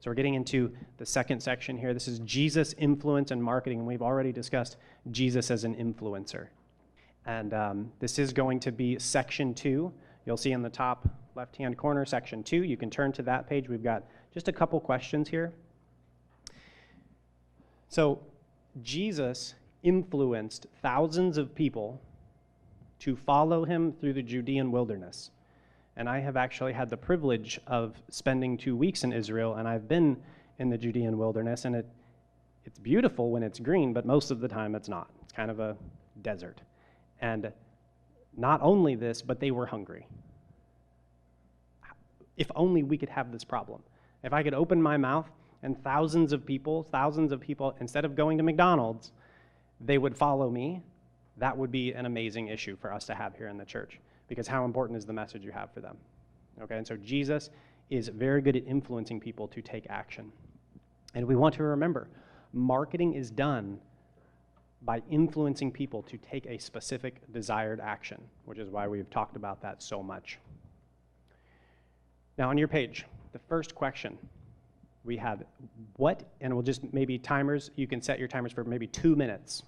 So we're getting into the second section here. This is Jesus, influence, and marketing, and we've already discussed Jesus as an influencer. And this is going to be section 2. You'll see in the top left-hand corner, section 2. You can turn to that page. We've got just a couple questions here. So Jesus influenced thousands of people to follow him through the Judean wilderness. And I have actually had the privilege of spending 2 weeks in Israel, and I've been in the Judean wilderness, and it's beautiful when it's green, but most of the time it's not. It's kind of a desert. And not only this, but they were hungry. If only we could have this problem. If I could open my mouth and thousands of people, instead of going to McDonald's, they would follow me, that would be an amazing issue for us to have here in the church, because how important is the message you have for them? Okay, and so Jesus is very good at influencing people to take action. And we want to remember, marketing is done by influencing people to take a specific desired action, which is why we've talked about that so much. Now on your page, the first question we have, and we'll just maybe timers, you can set your timers for maybe 2 minutes.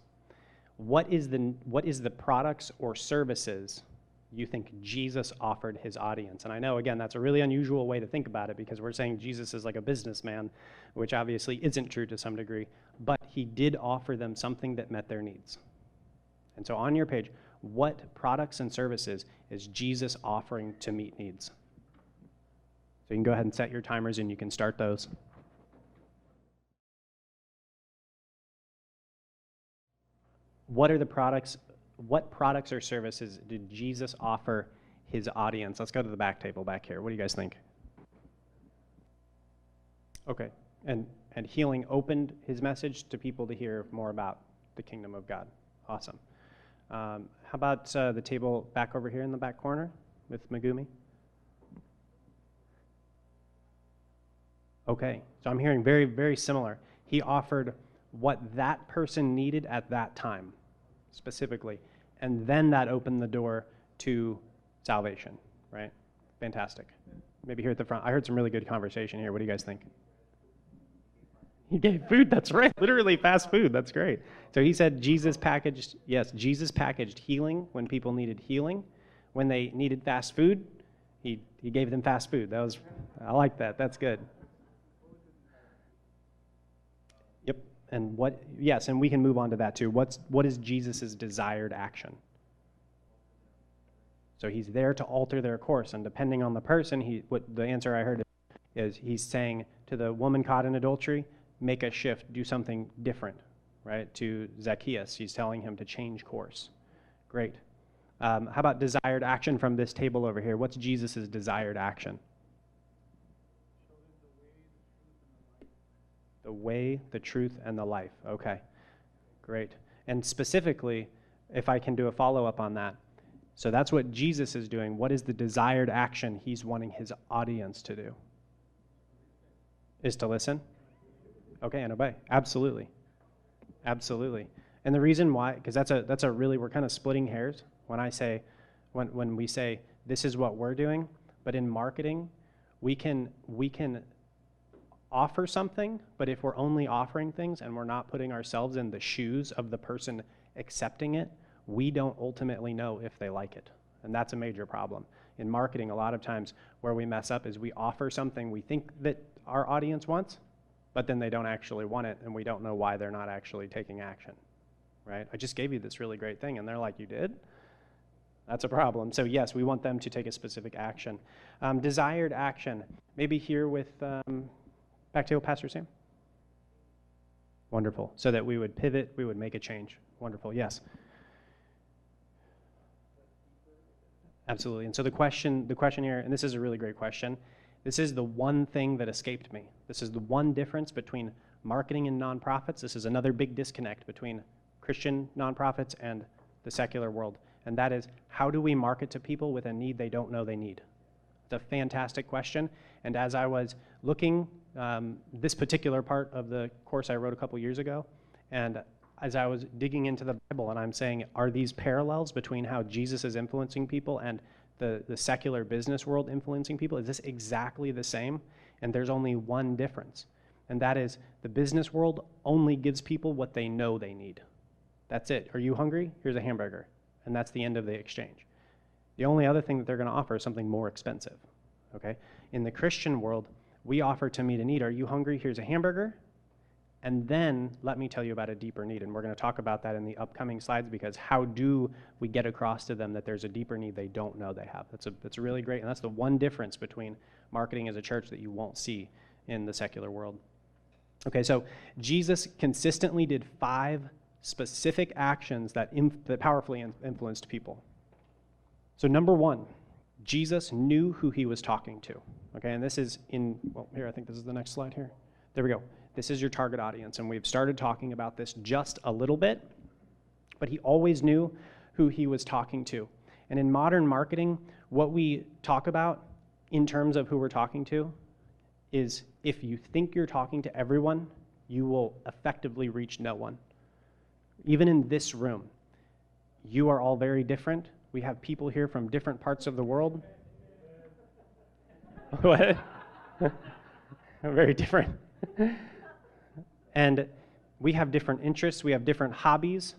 What is the products or services you think Jesus offered his audience? And I know, again, that's a really unusual way to think about it, because we're saying Jesus is like a businessman, which obviously isn't true to some degree, but he did offer them something that met their needs. And so on your page, what products and services is Jesus offering to meet needs? So you can go ahead and set your timers and you can start those. What products or services did Jesus offer his audience? Let's go to the back table back here. What do you guys think? Okay, and healing opened his message to people to hear more about the kingdom of God. Awesome. How about the table back over here in the back corner with Megumi? Okay, so I'm hearing very, very similar. He offered what that person needed at that time, specifically. And then that opened the door to salvation, right? Fantastic. Maybe here at the front. I heard some really good conversation here. What do you guys think? He gave food, that's right. Literally fast food, that's great. So he said Jesus packaged healing when people needed healing. When they needed fast food, he gave them fast food. I like that, that's good. Yep, and and we can move on to that too. What is Jesus' desired action? So he's there to alter their course, and depending on the person, what the answer I heard is he's saying to the woman caught in adultery, make a shift, do something different, right? To Zacchaeus, he's telling him to change course. Great. How about desired action from this table over here? What's Jesus' desired action? The way, the truth, and the life. Okay, great. And specifically, if I can do a follow-up on that, so that's what Jesus is doing. What is the desired action he's wanting his audience to do? Is to listen? Okay, and obey. Absolutely. Absolutely. And the reason why, because that's a really, we're kind of splitting hairs when we say this is what we're doing, but in marketing, we can offer something, but if we're only offering things and we're not putting ourselves in the shoes of the person accepting it, we don't ultimately know if they like it. And that's a major problem. In marketing, a lot of times where we mess up is we offer something we think that our audience wants, but then they don't actually want it, and we don't know why they're not actually taking action, right? I just gave you this really great thing, and they're like, you did? That's a problem. So yes, we want them to take a specific action. Desired action, maybe here with, back to Pastor Sam. Wonderful. So that we would pivot, we would make a change. Wonderful, yes. Absolutely. And so the question here, and this is a really great question, this is the one thing that escaped me. This is the one difference between marketing and nonprofits. This is another big disconnect between Christian nonprofits and the secular world. And that is, how do we market to people with a need they don't know they need? It's a fantastic question. And as I was looking, this particular part of the course I wrote a couple years ago, and as I was digging into the Bible, and I'm saying, are these parallels between how Jesus is influencing people and the secular business world influencing people? Is this exactly the same? And there's only one difference, and that is the business world only gives people what they know they need. That's it. Are you hungry? Here's a hamburger. And that's the end of the exchange. The only other thing that they're going to offer is something more expensive. Okay? In the Christian world, we offer to meet a need. Are you hungry? Here's a hamburger. And then let me tell you about a deeper need. And we're going to talk about that in the upcoming slides, because how do we get across to them that there's a deeper need they don't know they have? That's really great. And that's the one difference between marketing as a church that you won't see in the secular world. Okay, so Jesus consistently did 5 specific actions that powerfully influenced people. So number 1, Jesus knew who he was talking to. Okay, and this is here, I think this is the next slide here. There we go. This is your target audience, and we've started talking about this just a little bit, but he always knew who he was talking to. And in modern marketing, what we talk about in terms of who we're talking to is if you think you're talking to everyone, you will effectively reach no one. Even in this room, you are all very different. We have people here from different parts of the world. What? Very different. And we have different interests. We have different hobbies.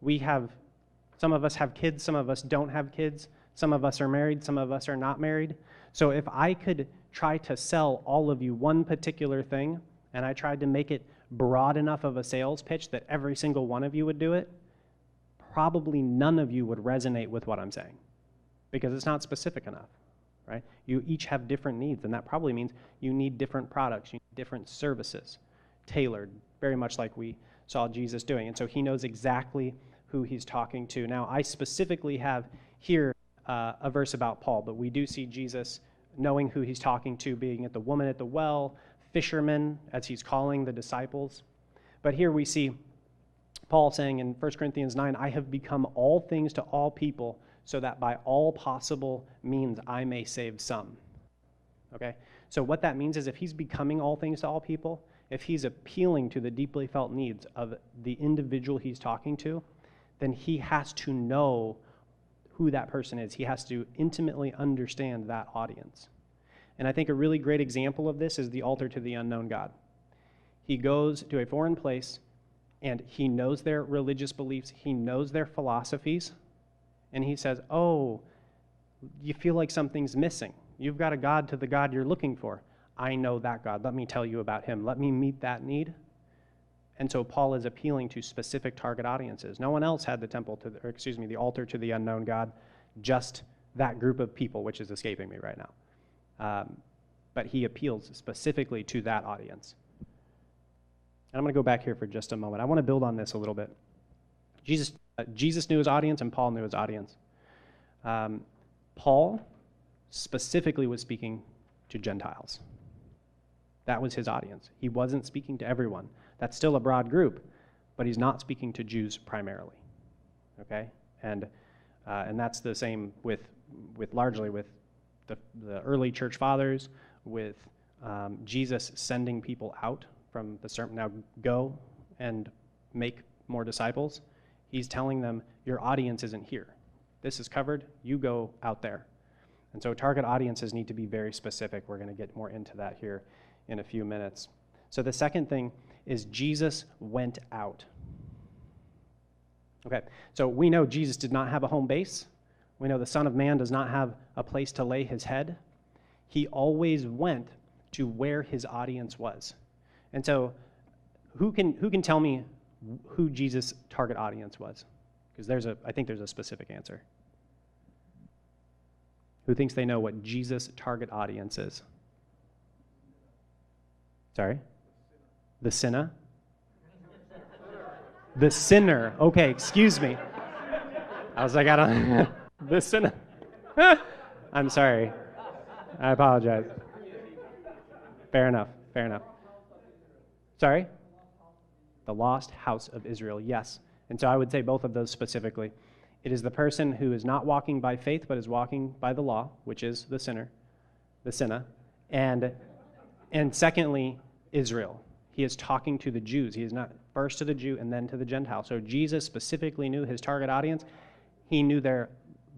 Some of us have kids. Some of us don't have kids. Some of us are married. Some of us are not married. So if I could try to sell all of you one particular thing, and I tried to make it broad enough of a sales pitch that every single one of you would do it, probably none of you would resonate with what I'm saying, because it's not specific enough, right? You each have different needs, and that probably means you need different products, you need different services, tailored, very much like we saw Jesus doing. And so he knows exactly who he's talking to. Now, I specifically have here a verse about Paul, but we do see Jesus knowing who he's talking to, being at the woman at the well, fishermen, as he's calling the disciples. But here we see Paul saying in 1 Corinthians 9, I have become all things to all people, so that by all possible means I may save some. Okay? So what that means is if he's becoming all things to all people, if he's appealing to the deeply felt needs of the individual he's talking to, then he has to know who that person is. He has to intimately understand that audience. And I think a really great example of this is the altar to the unknown God. He goes to a foreign place, and he knows their religious beliefs, he knows their philosophies, and he says, oh, you feel like something's missing. You've got a God to the God you're looking for. I know that God. Let me tell you about him. Let me meet that need. And so Paul is appealing to specific target audiences. No one else had the altar to the unknown God, just that group of people, which is escaping me right now. But he appeals specifically to that audience. And I'm going to go back here for just a moment. I want to build on this a little bit. Jesus knew his audience, and Paul knew his audience. Paul specifically was speaking to Gentiles. That was his audience. He wasn't speaking to everyone. That's still a broad group, but he's not speaking to Jews primarily. Okay, and that's the same with largely with the early church fathers, with Jesus sending people out from the sermon. Now go and make more disciples. He's telling them, your audience isn't here. This is covered. You go out there. And so target audiences need to be very specific. We're going to get more into that here in a few minutes. So the second thing is Jesus went out. Okay, so we know Jesus did not have a home base. We know the Son of Man does not have a place to lay his head. He always went to where his audience was. And so who can tell me who Jesus' target audience was? Because I think there's a specific answer. Who thinks they know what Jesus' target audience is? Sorry? The sinner? The sinner. Okay, excuse me. I was like, I don't... The sinner. I'm sorry. I apologize. Fair enough. Sorry? The lost house of Israel, yes. And so I would say both of those specifically. It is the person who is not walking by faith, but is walking by the law, which is the sinner, and secondly, Israel. He is talking to the Jews. He is not first to the Jew and then to the Gentile. So Jesus specifically knew his target audience. He knew their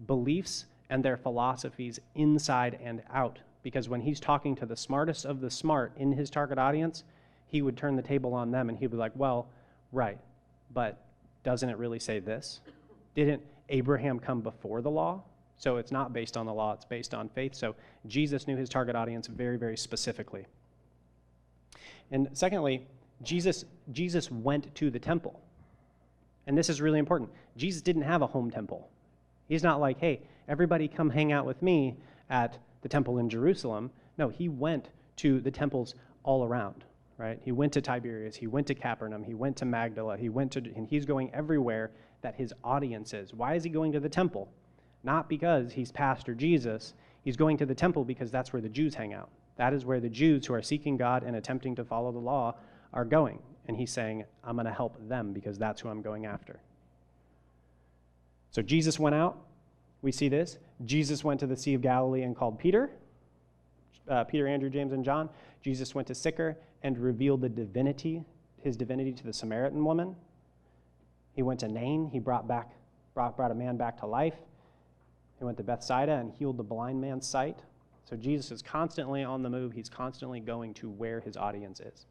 beliefs and their philosophies inside and out, because when he's talking to the smartest of the smart in his target audience, he would turn the table on them and he'd be like, well, right, but doesn't it really say this? Didn't Abraham come before the law? So it's not based on the law, it's based on faith. So Jesus knew his target audience very, very specifically. And secondly, Jesus went to the temple. And this is really important. Jesus didn't have a home temple. He's not like, hey, everybody come hang out with me at the temple in Jerusalem. No, he went to the temples all around, right? He went to Tiberias, he went to Capernaum, he went to Magdala, and he's going everywhere that his audience is. Why is he going to the temple? Not because he's Pastor Jesus. He's going to the temple because that's where the Jews hang out. That is where the Jews who are seeking God and attempting to follow the law are going. And he's saying, I'm going to help them because that's who I'm going after. So Jesus went out. We see this. Jesus went to the Sea of Galilee and called Peter, Andrew, James, and John. Jesus went to Sychar and revealed his divinity to the Samaritan woman. He went to Nain. He brought a man back to life. He went to Bethsaida and healed the blind man's sight. So Jesus is constantly on the move. He's constantly going to where his audience is.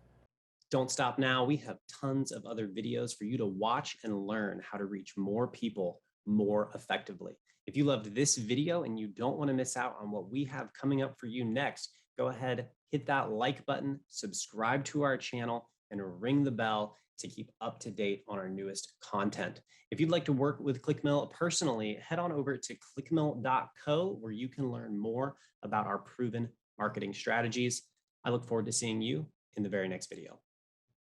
Don't stop now. We have tons of other videos for you to watch and learn how to reach more people more effectively. If you loved this video and you don't want to miss out on what we have coming up for you next, go ahead, hit that like button, subscribe to our channel, and ring the bell to keep up to date on our newest content. If you'd like to work with Clickmill personally, head on over to clickmill.co where you can learn more about our proven marketing strategies. I look forward to seeing you in the very next video.